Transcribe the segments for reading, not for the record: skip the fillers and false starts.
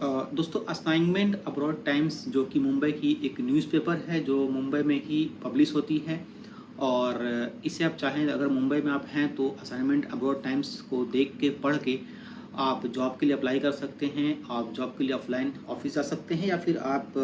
दोस्तों, assignment abroad times जो कि मुंबई की एक न्यूज़पेपर है जो मुंबई में ही पब्लिश होती है। और इसे आप चाहें, अगर मुंबई में आप हैं तो असाइनमेंट अब्रॉड टाइम्स को देख के पढ़ के आप जॉब के लिए अप्लाई कर सकते हैं। आप जॉब के लिए ऑफलाइन ऑफिस जा सकते हैं या फिर आप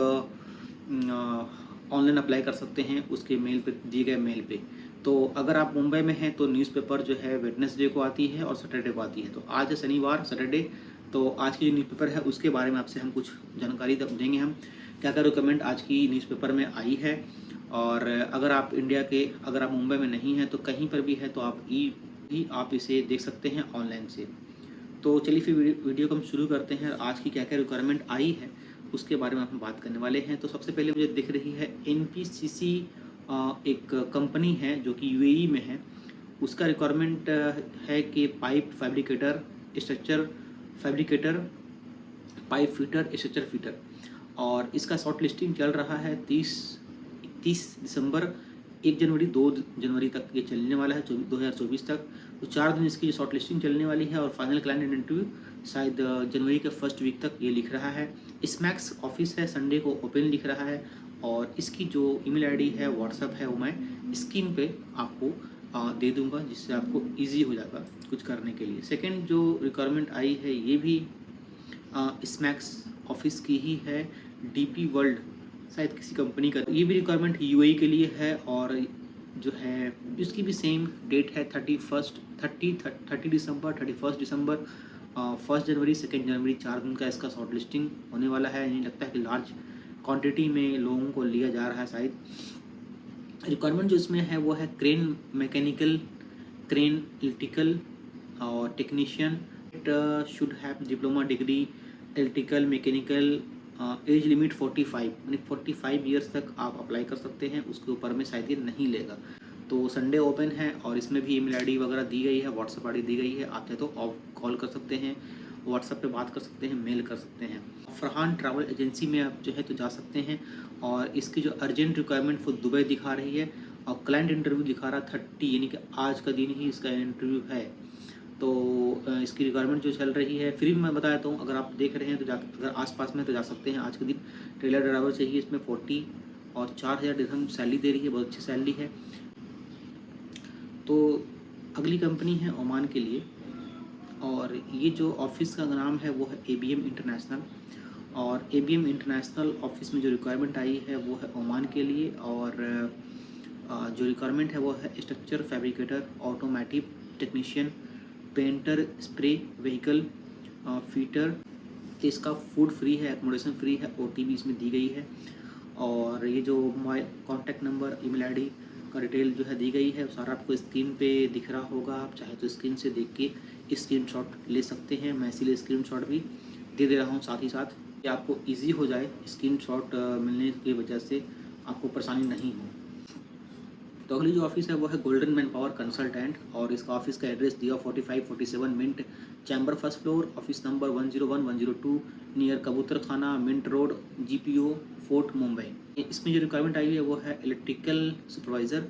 ऑनलाइन अप्लाई कर सकते हैं उसके मेल पे, दिए गए मेल पे। तो अगर आप मुंबई में हैं तो न्यूज़पेपर जो है वेडनेसडे को आती है और सैटरडे को आती है। तो आज है शनिवार, सैटरडे। तो आज की जो न्यूज़पेपर है उसके बारे में आपसे हम कुछ जानकारी देंगे। हम क्या क्या रिकमेंड आज की न्यूज़पेपर में आई है। और अगर आप इंडिया के, अगर आप मुंबई में नहीं हैं तो कहीं पर भी है तो आप आप इसे देख सकते हैं ऑनलाइन से। तो चलिए फिर वीडियो को हम शुरू करते हैं। आज की क्या क्या रिक्वायरमेंट आई है उसके बारे में हम बात करने वाले हैं। तो सबसे पहले मुझे दिख रही है एनपीसीसी, एक कंपनी है जो कि यूएई में है। उसका रिक्वायरमेंट है कि pipe fabricator, structure fabricator, pipe fitter, structure fitter. और इसका शॉर्ट लिस्टिंग चल रहा है 31 दिसंबर, 1 जनवरी, 2 जनवरी तक ये चलने वाला है, 2024 तक। तो 4 दिन इसकी शॉर्ट लिस्टिंग चलने वाली है और फाइनल क्लाइंट इंटरव्यू शायद जनवरी के फर्स्ट वीक तक ये लिख रहा है। स्मैक्स ऑफिस है, संडे को ओपन लिख रहा है। और इसकी जो ईमेल आईडी है, व्हाट्सअप है, वो मैं स्क्रीन पे आपको दे दूंगा, जिससे आपको इजी हो जाएगा कुछ करने के लिए। सेकंड जो रिक्वायरमेंट आई है ये भी स्मैक्स ऑफिस की ही है, डीपी वर्ल्ड शायद किसी कंपनी का। ये भी रिक्वायरमेंट यूएई के लिए है और जो है इसकी भी सेम डेट है 30 दिसंबर, 31 दिसंबर, 1 जनवरी, 2 जनवरी, 4 दिन का इसका शॉर्ट लिस्टिंग होने वाला है। नहीं लगता है कि लार्ज क्वांटिटी में लोगों को लिया जा रहा है शायद। रिक्वायरमेंट जो इसमें है वो है क्रेन मैकेनिकल, क्रेन इलेक्ट्रिकल और technician. Should have diploma degree electrical mechanical. Age limit 45, यानी 45 ईयर्स तक आप अप्लाई कर सकते हैं। उसके ऊपर में शायद ये नहीं लेगा। तो संडे ओपन है और इसमें भी ईमेल आईडी वगैरह दी गई है, व्हाट्सअप आईडी दी गई है। आप चाहे तो आप कॉल कर सकते हैं, व्हाट्सअप पे बात कर सकते हैं, मेल कर सकते हैं। फरहान ट्रैवल एजेंसी में आप जो है तो जा सकते हैं। और इसकी जो अर्जेंट रिक्वायरमेंट वो दुबई दिखा रही है और क्लाइंट इंटरव्यू दिखा रहा 30, यानी कि आज का दिन ही इसका इंटरव्यू है। तो इसकी रिक्वायरमेंट जो चल रही है, फिर भी मैं बता देता हूँ, अगर आप देख रहे हैं तो अगर आसपास में तो जा सकते हैं आज के दिन। ट्रेलर ड्राइवर चाहिए, इसमें 40 और 4,000 दिरहम सैलरी दे रही है, बहुत अच्छी सैलरी है। तो अगली कंपनी है ओमान के लिए और ये जो ऑफिस का नाम है वो है एबीएम इंटरनेशनल। और एबीएम इंटरनेशनल ऑफिस में जो रिक्वायरमेंट आई है वो है ओमान के लिए। और जो रिक्वायरमेंट है वो है structure fabricator, automotive technician, painter, spray vehicle fitter. तो इसका फूड फ्री है, एकोमोडेशन फ्री है, ओटी भी इसमें दी गई है। और ये जो mobile contact number, email ID का डिटेल जो है दी गई है, सारा आपको स्क्रीन पे दिख रहा होगा। आप चाहे तो स्क्रीन से देख के स्क्रीनशॉट ले सकते हैं। मैं इसीलिए स्क्रीनशॉट भी दे दे रहा हूँ साथ ही साथ, कि आपको ईजी हो जाए, स्क्रीनशॉट मिलने की वजह से आपको परेशानी नहीं हो। तो अगली जो ऑफिस है वो है गोल्डन मैन पावर कंसल्टेंट और इसका ऑफिस का एड्रेस दिया 4547 Mint chamber, first floor, office number 101 102, near Kabutar Khana, Mint road, GPO, Fort, Mumbai. इसमें जो रिक्वायरमेंट आई है वो है electrical supervisor,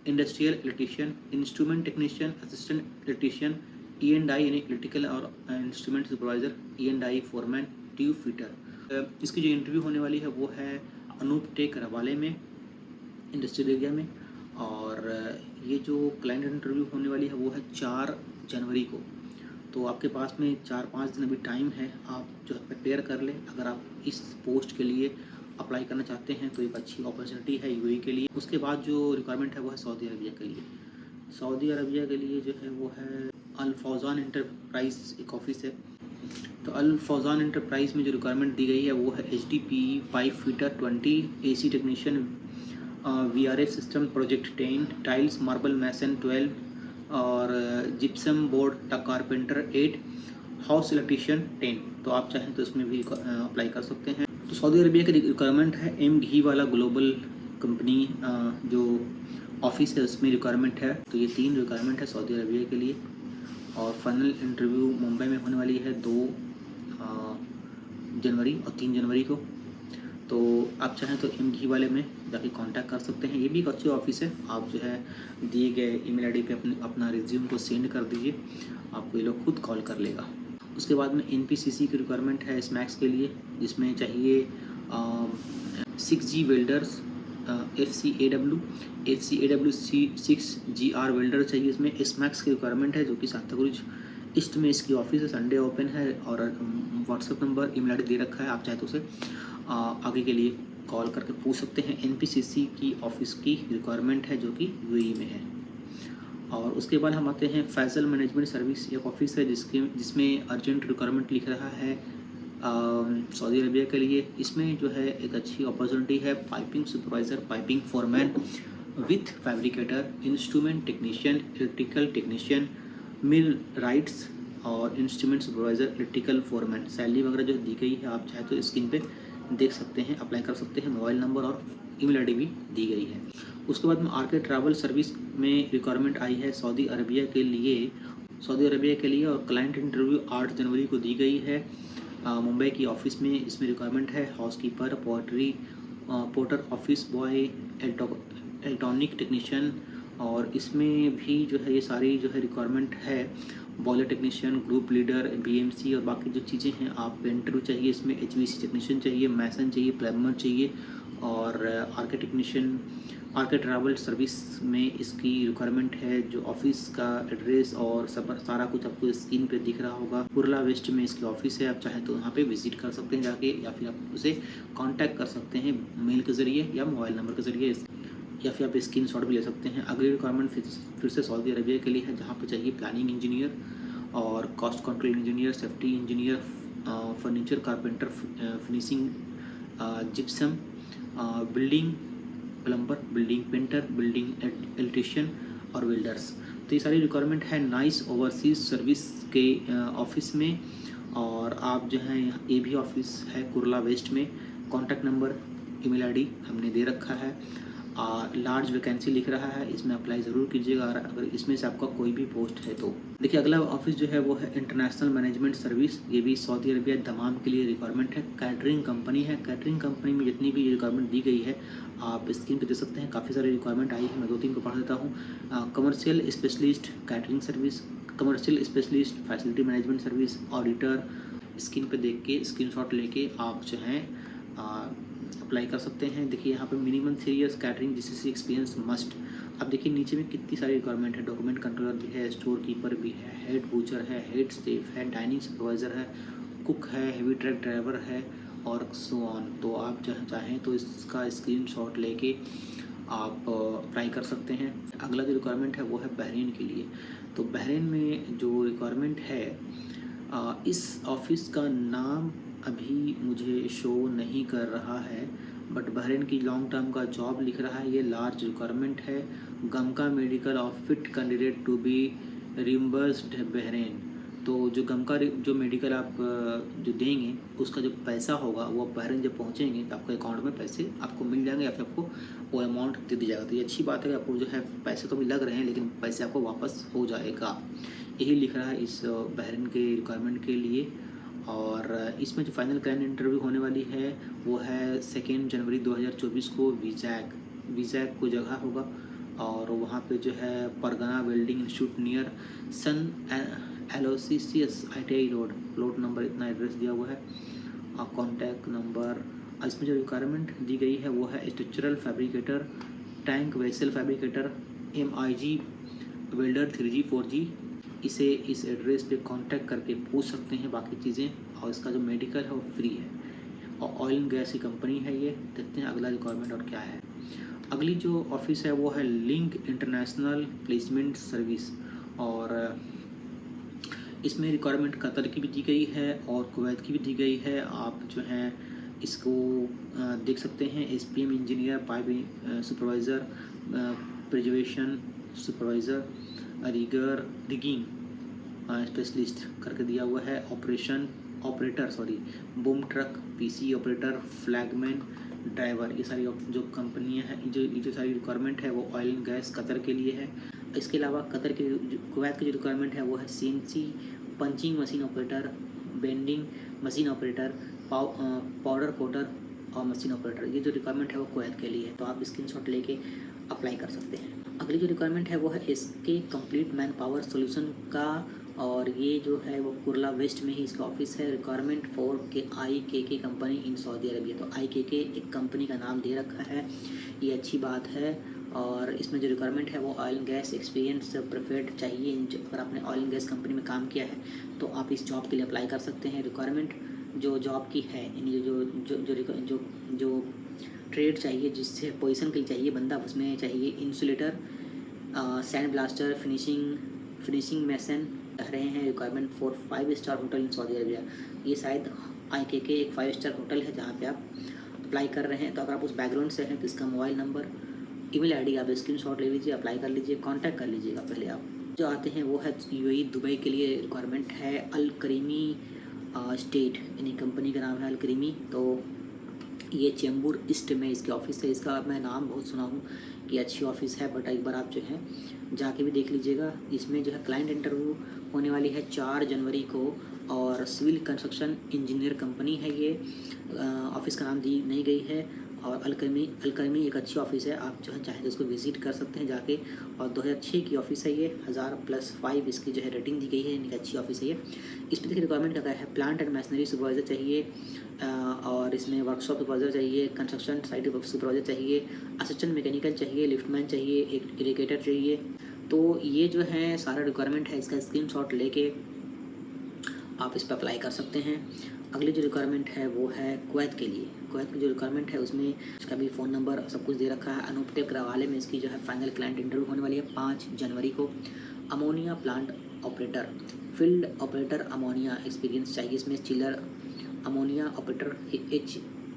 industrial electrician, instrument technician, assistant electrician, ई&आई यानी इलेक्ट्रिकल और इंस्ट्रूमेंट सुपरवाइज़र, ई&आई फोरमैन, ट्यूब फिटर। इसकी जो इंटरव्यू होने वाली है वो है अनूप टेक रवाले में, इंडस्ट्रियल एरिया में। और ये जो क्लाइंट इंटरव्यू होने वाली है वो है 4 जनवरी को। तो आपके पास में 4-5 दिन अभी टाइम है, आप जो है प्रिपेयर कर लें। अगर आप इस पोस्ट के लिए अप्लाई करना चाहते हैं तो एक अच्छी अपॉर्चुनिटी है यूएई के लिए। उसके बाद जो रिक्वायरमेंट है वो है सऊदी अरबिया के लिए। सऊदी अरबिया के लिए जो है वो है अल फौजान एंटरप्राइज, एक ऑफिस है। तो अल फौजान एंटरप्राइज में जो रिक्वायरमेंट दी गई है वो है HDPE pipe fitter 20, AC technician, VRF system project 10, tiles marble mason 12 और gypsum board carpenter 8, house electrician 10। तो आप चाहें तो इसमें भी अप्लाई कर सकते हैं। तो सऊदी अरबिया की रिक्वायरमेंट है एम घी वाला ग्लोबल कंपनी, जो ऑफिस है उसमें रिक्वायरमेंट है। तो ये 3 रिक्वायरमेंट है सऊदी अरबिया के लिए। और फाइनल इंटरव्यू मुंबई में होने वाली है 2 जनवरी और 3 जनवरी को। तो आप चाहें तो एम घी वाले में जाके कांटेक्ट कर सकते हैं। ये भी एक अच्छी ऑफिस है। आप जो है दिए गए ईमेल आईडी पे अपना रिज्यूम को सेंड कर दीजिए, आपको ये लोग खुद कॉल कर लेगा। उसके बाद में NPCC की रिक्वायरमेंट है स्मैक्स के लिए, जिसमें चाहिए 6G welders, FCAW 6GR welder चाहिए। इसमें स्मैक्स की रिक्वायरमेंट है, जो कि सांताक्रूज ईस्ट में इसकी ऑफिस है, संडे ओपन है, और व्हाट्सएप नंबर, ईमेल आईडी दे रखा है, आप चाहे तो उसे आगे के लिए कॉल करके पूछ सकते हैं। NPCC की ऑफिस की रिक्वायरमेंट है, जो कि UAE में है। और उसके बाद हम आते हैं फैसल मैनेजमेंट सर्विस, एक ऑफिस है जिसमें अर्जेंट रिक्वायरमेंट लिख रहा है सऊदी अरबिया के लिए। इसमें जो है एक अच्छी अपॉर्चुनिटी है, piping supervisor, piping foreman with fabricator, instrument technician, electrical technician, millwrights और instrument supervisor, electrical foreman. Salary वगैरह जो दी गई है आप चाहे तो स्क्रीन पे देख सकते हैं, अप्लाई कर सकते हैं। मोबाइल नंबर और ईमेल आईडी भी दी गई है। उसके बाद में आरके ट्रैवल सर्विस में रिक्वायरमेंट आई है सऊदी अरबिया के लिए, और क्लाइंट इंटरव्यू 8 जनवरी को दी गई है मुंबई की ऑफिस में। इसमें रिक्वायरमेंट है housekeeper, porter, office boy, electronic technician, और इसमें भी जो है ये सारी जो है रिक्वायरमेंट है। Boiler technician, group leader, BMC और बाकी जो चीज़ें हैं, आप इंटरव्यू चाहिए इसमें। HVAC टेक्नीशियन चाहिए, मैसन चाहिए, प्लम्बर चाहिए, और RK technician. RK travel service में इसकी रिक्वायरमेंट है। जो ऑफिस का एड्रेस और सब सारा कुछ आपको स्क्रीन पे दिख रहा होगा। कुरला वेस्ट में इसकी ऑफिस है, आप चाहे तो यहाँ पे विजिट कर सकते हैं जाके, या फिर आप उसे कांटेक्ट कर सकते हैं मेल के ज़रिए या मोबाइल नंबर के ज़रिए, या फिर आप स्क्रीन शॉट भी ले सकते हैं। अगली रिक्वायरमेंट फिर से सऊदी अरबिया के लिए है, जहाँ पे चाहिए प्लानिंग इंजीनियर और cost control engineer, safety engineer, furniture carpenter, finishing, gypsum, building plumber, building painter, building electrician और वेल्डर्स। तो ये सारी रिक्वायरमेंट है नाइस ओवरसीज सर्विस के ऑफिस में। और आप जो है ये भी ऑफिस है कुरला वेस्ट में। कॉन्टैक्ट नंबर, ईमेल आईडी हमने दे रखा है। लार्ज वैकेंसी लिख रहा है, इसमें अप्लाई ज़रूर कीजिएगा अगर इसमें से आपका कोई भी पोस्ट है तो। देखिए अगला ऑफिस जो है वो है इंटरनेशनल मैनेजमेंट सर्विस। ये भी सऊदी अरबिया दमाम के लिए रिक्वायरमेंट है। कैटरिंग कंपनी है। कैटरिंग कंपनी में जितनी भी रिक्वायरमेंट दी गई है आप स्क्रीन पे देख सकते हैं। काफ़ी सारी रिक्वायरमेंट आई है, मैं 2-3 को पढ़ देता हूँ। Commercial specialist catering service, commercial specialist facility management service, auditor. Screen पे देख के स्क्रीनशॉट लेके आप जो हैं अप्लाई कर सकते हैं। देखिए यहाँ पे minimum 3 years catering GCC experience must. अब देखिए नीचे में कितनी सारी रिक्वायरमेंट है। डॉक्यूमेंट कंट्रोलर भी है, स्टोर कीपर भी है, हेड बूचर है, हेड सेफ है, डाइनिंग सुपरवाइज़र है, कुक है, हेवी ट्रक ड्राइवर है, और सो ऑन। तो आप चाहें तो इसका स्क्रीनशॉट लेके आप अप्लाई कर सकते हैं। अगला जो रिक्वायरमेंट है वो है बहरीन के लिए। तो बहरीन में जो रिक्वायरमेंट है, इस ऑफिस का नाम अभी मुझे शो नहीं कर रहा है, बट बहरीन की लॉन्ग टर्म का जॉब लिख रहा है। ये लार्ज रिक्वायरमेंट है। गमका medical of fit candidate to be reimbursed Bahrain. तो जो गमका जो मेडिकल आप जो देंगे उसका जो पैसा होगा वो बहरीन जब पहुंचेंगे तो आपके अकाउंट में पैसे आपको मिल जाएंगे, या फिर आपको वो अमाउंट दे दी जाएगा। तो ये अच्छी बात है कि आपको जो है पैसे तो भी लग रहे हैं लेकिन पैसे आपको वापस हो जाएगा। यही लिख रहा है इस बहरीन के रिक्वायरमेंट के लिए। और इसमें जो फाइनल क्लाइंट इंटरव्यू होने वाली है वो है 2 जनवरी 2024 को विजैक को जगह होगा। और वहाँ पे जो है परगना वेल्डिंग इंस्टीट्यूट नियर सन एलोसियस ITI रोड, प्लॉट नंबर इतना एड्रेस दिया हुआ है। कॉन्टैक्ट नंबर, इसमें जो रिक्वायरमेंट दी गई है वो है structural fabricator, tank vessel fabricator, MIG welder 3G 4G। इसे इस एड्रेस पे कांटेक्ट करके पूछ सकते हैं बाकी चीज़ें। और इसका जो मेडिकल है वो फ्री है, और ऑयल एंड गैस की कंपनी है ये। देखते हैं अगला रिक्वायरमेंट और क्या है। अगली जो ऑफिस है वो है लिंक इंटरनेशनल प्लेसमेंट सर्विस, और इसमें रिक्वायरमेंट कतर की भी दी गई है और कुवैत की भी दी गई है। आप जो हैं इसको देख सकते हैं। SPM engineer, pipe supervisor, preservation supervisor, rigging specialist करके दिया हुआ है। Operator boom truck, PC operator, flagman, driver. ये सारी जो कंपनियां हैं, जो सारी रिक्वायरमेंट है वो ऑयल एंड गैस कतर के लिए है। इसके अलावा कतर के कुवैत की जो रिक्वायरमेंट है वो है CNC punching machine operator, bending machine operator, powder coater और मशीन ऑपरेटर। ये जो रिक्वायरमेंट है वो कुवैत के लिए है। तो आप स्क्रीनशॉट लेके अप्लाई कर सकते हैं। अगली जो रिक्वायरमेंट है वो है इसके कंप्लीट मैन पावर सोल्यूशन का और ये जो है वो कुरला वेस्ट में ही इसका ऑफिस है। रिक्वायरमेंट फॉर के IKK company in Saudi Arabia, तो IKK एक कंपनी का नाम दे रखा है, ये अच्छी बात है। और इसमें जो रिक्वायरमेंट है वो oil and gas experience preferred चाहिए। अगर आपने ऑयल एंड गैस कंपनी में काम किया है तो आप इस जॉब के लिए अप्लाई कर सकते हैं। रिक्वायरमेंट जो जॉब की है, यानी जो जो जो जो, जो, जो ट्रेड चाहिए, जिससे पोजीशन के लिए चाहिए बंदा, उसमें चाहिए इंसुलेटर, सैंड ब्लास्टर, फिनिशिंग मैसन कह रहे हैं। Requirement for 5 star hotel in Saudi Arabia, ये शायद IKK एक 5 स्टार होटल है जहाँ पे आप अप्लाई कर रहे हैं। तो अगर आप उस बैकग्राउंड से हैं तो इसका मोबाइल नंबर, ईमेल आईडी आप स्क्रीनशॉट ले लीजिए, अप्लाई कर लीजिए, कांटेक्ट कर लीजिएगा पहले आप। जो आते हैं वो है UAE दुबई के लिए रिक्वायरमेंट है। अल करीमी स्टेट यानी कंपनी का नाम है अल करीमी। तो ये चेंबूर ईस्ट में इसके ऑफिस है। इसका मैं नाम बहुत सुना हूँ कि अच्छी ऑफिस है, बट एक बार आप जो है जाके भी देख लीजिएगा। इसमें जो है क्लाइंट इंटरव्यू होने वाली है 4 जनवरी को, और सिविल कंस्ट्रक्शन इंजीनियर कंपनी है ये। ऑफिस का नाम दी नहीं गई है। और अलकरमी एक अच्छी ऑफिस है, आप जो है चाहे तो उसको विजिट कर सकते हैं जाके। और 2006 की ऑफिस है ये, 1000+5 इसकी जो है रेटिंग दी गई है, यानी अच्छी ऑफिस है ये। इस पर देखिए रिक्वायरमेंट क्या है, प्लांट एंड मशीनरी सुपरवाइजर चाहिए, और इसमें वर्कशॉप सुपरवाइजर चाहिए, कंस्ट्रक्शन साइट सुपरवाइजर चाहिए, असिस्टेंट मैकेनिकल चाहिए, लिफ्टमैन चाहिए, एक इरिगेटर चाहिए। तो ये जो है सारा रिक्वायरमेंट है, इसका स्क्रीनशॉट लेके आप इस पर अप्लाई कर सकते हैं। अगली जो रिक्वायरमेंट है वो है कुवैत के लिए। कुवैत की जो रिक्वायरमेंट है उसमें इसका भी फ़ोन नंबर सब कुछ दे रखा है। अनूपटेक करवाले में इसकी जो है फाइनल क्लाइंट इंटरव्यू होने वाली है 5 जनवरी को। Ammonia plant operator, field operator ammonia experience चाहिए इसमें। Chiller ammonia operator,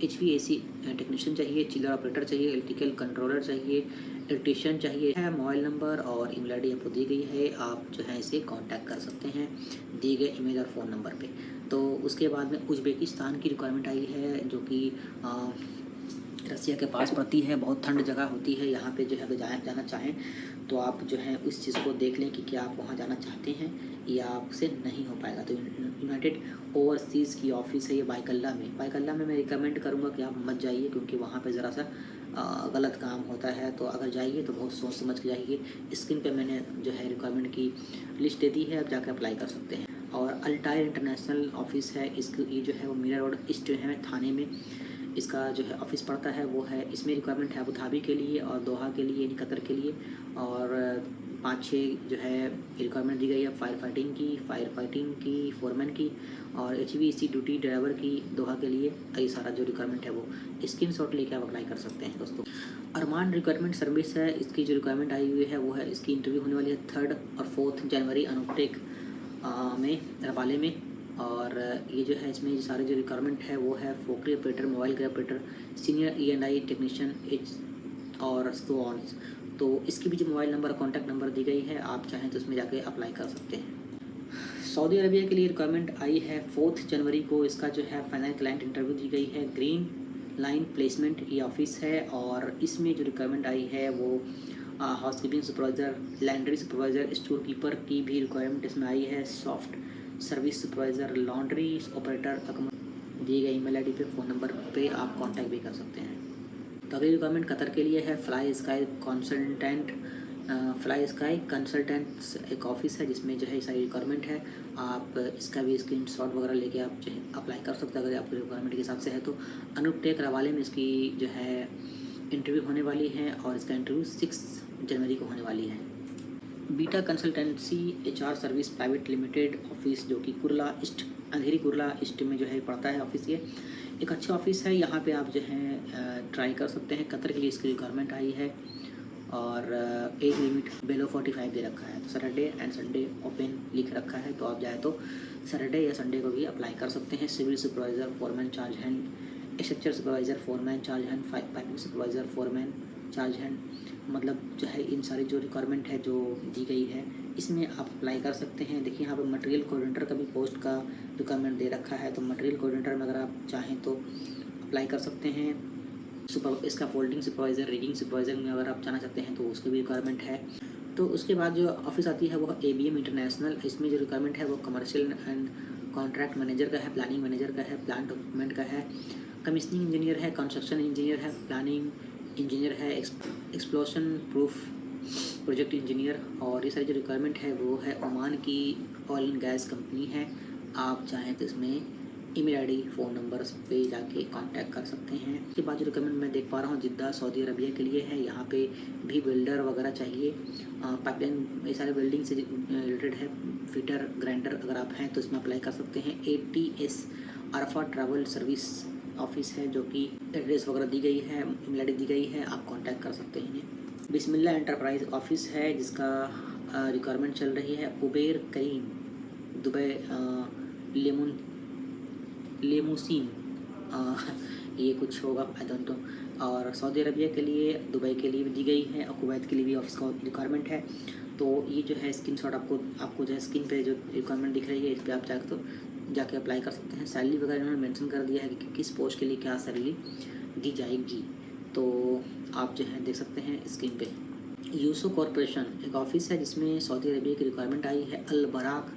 HVAC technician चाहिए, चिलर ऑपरेटर चाहिए, इलेक्ट्रिकल कंट्रोलर चाहिए, इलेक्ट्रीशियन चाहिए है। मोबाइल नंबर और ईमेल आईडी आपको दी गई है, आप जो है इसे कांटेक्ट कर सकते हैं दिए गए ईमेल और फ़ोन नंबर पे। तो उसके बाद में उज़्बेकिस्तान की रिक्वायरमेंट आई है, जो कि रसिया के पास पड़ती है, बहुत ठंड जगह होती है। यहाँ पे जो है अगर जाना चाहें तो आप जो है उस चीज़ को देख लें कि क्या आप वहाँ जाना चाहते हैं या आपसे नहीं हो पाएगा। तो यूनाइटेड ओवरसीज़ की ऑफिस है ये बायकल्ला में। बायकल्ला में मैं रिकमेंड करूँगा कि आप मत जाइए, क्योंकि वहाँ पे ज़रा सा गलत काम होता है। तो अगर जाइए तो बहुत सोच समझ के जाइए। स्क्रीन पे मैंने जो है रिक्वायरमेंट की लिस्ट दे दी है, आप जाकर अप्लाई कर सकते हैं। और अल्टायर इंटरनेशनल ऑफिस है, इसकी ये जो है वो मीरा रोड ईस्ट है थाने में इसका जो है ऑफिस पड़ता है वो है। इसमें रिक्वायरमेंट है अबू धाबी के लिए और दोहा के लिए, यानी कतर के लिए। और 5-6 जो है रिक्वायरमेंट दी गई है फायर फाइटिंग की, फोरमैन की, और HVAC ड्यूटी ड्राइवर की दोहा के लिए। ये सारा जो रिक्वायरमेंट है वो स्क्रीनशॉट लेके आप अप्लाई कर सकते हैं दोस्तों। अरमान रिक्वायरमेंट सर्विस है, इसकी जो रिक्वायरमेंट आई हुई है वो है, इसकी इंटरव्यू होने वाली है 3 और 4 जनवरी अनूपटेक में रबाले में। और ये जो है इसमें सारे जो रिक्वायरमेंट है वो है फोकरी ऑपरेटर, मोबाइल के ऑपरेटर, सीनियर E&I टेक्नीशियन और सो ऑन। तो इसकी भी जो मोबाइल नंबर और कॉन्टैक्ट नंबर दी गई है, आप चाहें तो उसमें जाके अप्लाई कर सकते हैं। सऊदी अरबिया के लिए रिक्वायरमेंट आई है 4 जनवरी को। इसका जो है फाइनल क्लाइंट इंटरव्यू दी गई है। ग्रीन लाइन प्लेसमेंट ये ऑफिस है, और इसमें जो रिक्वायरमेंट आई है वो housekeeping supervisor, Landry supervisor, store keeper की भी रिक्वायरमेंट इसमें आई है। Soft service supervisor, laundry operator, दिए गए ईमेल आईडी पे, फ़ोन नंबर पे आप कांटेक्ट भी कर सकते हैं। तो अगली रिक्वायरमेंट कतर के लिए है। फ्लाई स्काई कंसल्टेंट्स एक ऑफिस है जिसमें जो है सारी रिक्वायरमेंट है। आप इसका भी स्क्रीनशॉट वगैरह लेके आप जो है अप्लाई कर सकते हैं अगर आपकी रिक्वायरमेंट के हिसाब से है तो। अनूपटेक रवाले में इसकी जो है इंटरव्यू होने वाली है, और इसका इंटरव्यू 6 जनवरी को होने वाली है। Beta consultancy HR service private limited office, जो कि कुरला ईस्ट, अंधेरी कुरला ईस्ट में जो है पड़ता है ऑफिस। ये एक अच्छा ऑफिस है, यहाँ पे आप जो है ट्राई कर सकते हैं। कतर के लिए इसकी रिक्वायरमेंट आई है, और एज लिमिट बेलो 45 दे रखा है। तो सैटरडे एंड संडे ओपन लिख रखा है, तो आप चाहे तो सैटरडे या संडे को भी अप्लाई कर सकते हैं। Civil supervisor, foreman charge hand, structure supervisor, foreman charge hand, piping supervisor, foreman charge hand, मतलब जो है इन सारी जो रिक्वायरमेंट है जो दी गई है इसमें आप अप्लाई कर सकते हैं। देखिए यहाँ पर मटेरियल कोऑर्डिनेटर का भी पोस्ट का रिक्वायरमेंट दे रखा है, तो मटेरियल कोऑर्डिनेटर में अगर आप चाहें तो अप्लाई कर सकते हैं। इसका फोल्डिंग सुपरवाइज़र, रिगिंग सुपरवाइज़र में अगर आप जाना चाहते हैं तो उसकी भी रिक्वायरमेंट है। तो उसके बाद जो ऑफिस आती है वो ABM इंटरनेशनल। इसमें जो रिक्वायरमेंट है वो कमर्शियल एंड कॉन्ट्रैक्ट मैनेजर का है, प्लानिंग मैनेजर का है, प्लांट डेवलपमेंट का है, कमीशनिंग इंजीनियर है, कंस्ट्रक्शन इंजीनियर है, प्लानिंग इंजीनियर है, एक्सप्लोशन प्रूफ प्रोजेक्ट इंजीनियर। और ये सारी जो रिक्वायरमेंट है वो है ओमान की ऑयल एंड गैस कंपनी है। आप चाहें तो इसमें ईमेल आईडी, फ़ोन नंबर्स पे जाके कांटेक्ट कर सकते हैं। इसके बाद जो रिक्वायरमेंट मैं देख पा रहा हूँ जिद्दा सऊदी अरबिया के लिए है। यहाँ पे भी वेल्डर वगैरह चाहिए, पाइपलाइन, ये सारे वेल्डिंग से रिलेटेड है। फिटर, ग्राइंडर अगर आप हैं तो इसमें अप्लाई कर सकते हैं। ATS अरफा ट्रैवल सर्विस ऑफिस है, जो कि एड्रेस वगैरह दी गई है, ईमेल आईडी दी गई है, आप कांटेक्ट कर सकते हैं। बिस्मिल्लाह एंटरप्राइज ऑफिस है जिसका रिक्वायरमेंट चल रही है। उबेर करीम, दुबई लेमूसिन, ये कुछ होगा, आई डोंट नो। और सऊदी अरबिया के लिए, दुबई के लिए भी दी गई है और कुवैत के लिए भी ऑफिस का रिक्वायरमेंट है। तो ये जो है स्क्रीनशॉट आपको जो है स्क्रीन पे जो रिक्वायरमेंट दिख रही है, इस पर आप जाके अप्लाई कर सकते हैं। सैलरी वगैरह इन्होंने मेंशन कर दिया है कि किस पोस्ट के लिए क्या सैलरी दी जाएगी, तो आप जो है देख सकते हैं स्क्रीन पे। यूसो कॉरपोरेशन एक ऑफिस है जिसमें सऊदी अरबिया की रिक्वायरमेंट आई है। अल बराक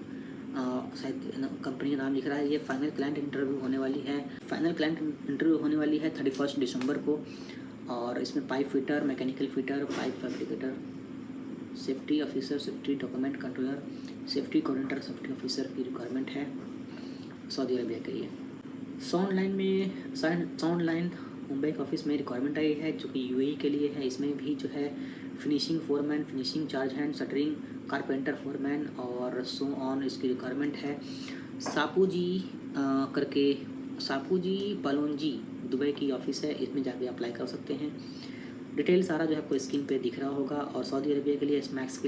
शायद कंपनी का नाम लिख रहा है। ये फाइनल क्लाइंट इंटरव्यू होने वाली है। 31 दिसंबर को। और इसमें pipe fitter, mechanical fitter, pipe fabricator, safety officer, safety document controller, safety coordinator, safety officer की रिक्वायरमेंट है सऊदी अरबिया के लिए। साउंड लाइन मुंबई के ऑफिस में रिक्वायरमेंट आई है जो कि UAE के लिए है। इसमें भी जो है finishing foreman, finishing charge hand, shuttering, carpenter foreman और सो ऑन इसकी रिक्वायरमेंट है। सापूजी बलोंजी दुबई की ऑफिस है, इसमें जाके अप्लाई कर सकते हैं। डिटेल सारा जो है आपको स्क्रीन पे दिख रहा होगा। और सऊदी अरबिया के लिए स्मैक्स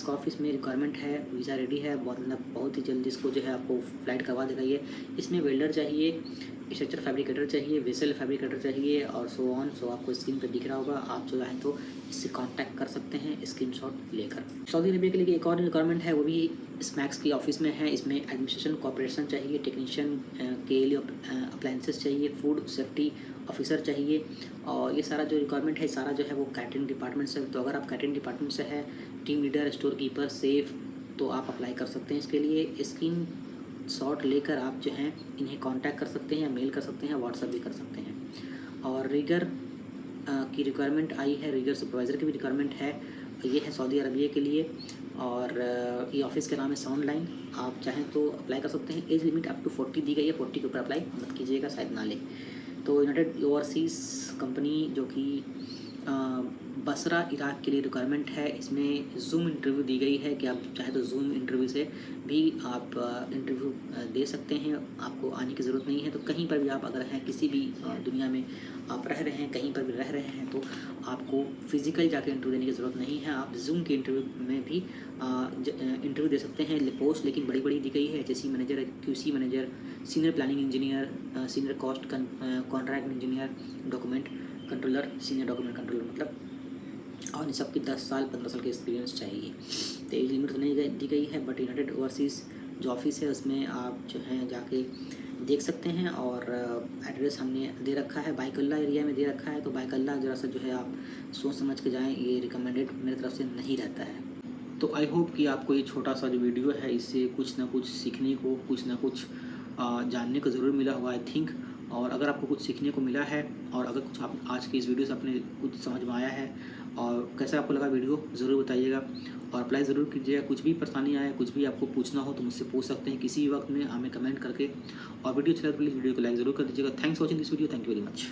का ऑफिस में रिक्वायरमेंट है। वीज़ा रेडी है, बहुत ही जल्दी इसको जो है आपको फ्लाइट करवा देगा ये। इसमें वेल्डर चाहिए, स्ट्रक्चर फैब्रिकेटर चाहिए, वेसल फैब्रिकेटर चाहिए और सो ऑन। सो आपको स्क्रीन पर दिख रहा होगा, आप जो है तो इससे कांटेक्ट कर सकते हैं स्क्रीनशॉट लेकर। सऊदी अरबिया के लिए एक और रिक्वायरमेंट है, वो भी स्मैक्स की ऑफिस में है। इसमें एडमिनिस्ट्रेशन कॉपरेशन चाहिए, टेक्नीशियन के लिए अप्लायंसेस चाहिए, फूड सेफ्टी ऑफिसर चाहिए। और ये सारा जो रिक्वायरमेंट है सारा जो है वो कैटरिंग डिपार्टमेंट से। तो अगर आप कैटरिंग डिपार्टमेंट से है, team leader, store keeper, safe, तो आप अप्लाई कर सकते हैं इसके लिए। स्क्रीन शॉट लेकर आप जो हैं इन्हें कांटेक्ट कर सकते हैं या मेल कर सकते हैं, व्हाट्सएप भी कर सकते हैं। और रीगर की रिक्वायरमेंट आई है, रीगर सुपरवाइज़र की भी रिक्वायरमेंट है। ये है सऊदी अरबिया के लिए। और ये ऑफिस का नाम है साउंड लाइन, आप चाहें तो अप्लाई कर सकते हैं। एज लिमिट अप टू 40 दी गई है, 40 के ऊपर अप्लाई मत कीजिएगा, शायद ना ले। तो यूनाइटेड ओवरसीज़ कंपनी जो कि बसरा इराक के लिए रिक्वायरमेंट है। इसमें जूम इंटरव्यू दी गई है कि आप चाहे तो जूम इंटरव्यू से भी आप इंटरव्यू दे सकते हैं, आपको आने की ज़रूरत नहीं है। तो कहीं पर भी आप अगर हैं, किसी भी दुनिया में आप रह रहे हैं, कहीं पर भी रह रहे हैं, तो आपको फिज़िकल जाके इंटरव्यू देने की ज़रूरत नहीं है। आप जूम के इंटरव्यू में भी इंटरव्यू दे सकते हैं। पोस्ट लेकिन बड़ी बड़ी दी गई है, HSE manager, QC manager, senior planning engineer, senior cost contract engineer, document controller, senior document controller मतलब, और इन सब की 10 साल 15 साल के एक्सपीरियंस चाहिए। तो एज लिमिट तो नहीं दी गई है, बट यूनाइटेड ओवरसीज़ जो ऑफिस है उसमें आप जो है जाके देख सकते हैं। और एड्रेस हमने दे रखा है, बाइकल्ला एरिया में दे रखा है। तो बाइकल्ला ज़रा सा जो है आप सोच समझ के जाएँ, ये रिकमेंडेड मेरी तरफ से नहीं रहता है। तो आई होप कि आपको ये छोटा सा जो वीडियो है इससे कुछ ना कुछ सीखने को, कुछ ना कुछ जानने को ज़रूर मिला होगा, आई थिंक। और अगर आपको कुछ सीखने को मिला है और अगर कुछ आप आज की इस वीडियो से अपने कुछ समझ में आया है और कैसा आपको लगा वीडियो, ज़रूर बताइएगा और अप्लाई ज़रूर कीजिएगा। कुछ भी परेशानी आए, कुछ भी आपको पूछना हो तो मुझसे पूछ सकते हैं किसी भी वक्त में, हमें कमेंट करके। और वीडियो अच्छा लगे तो प्लीज़ वीडियो को लाइक ज़रूर कर दीजिएगा। Thanks for watching this video, thank you very much.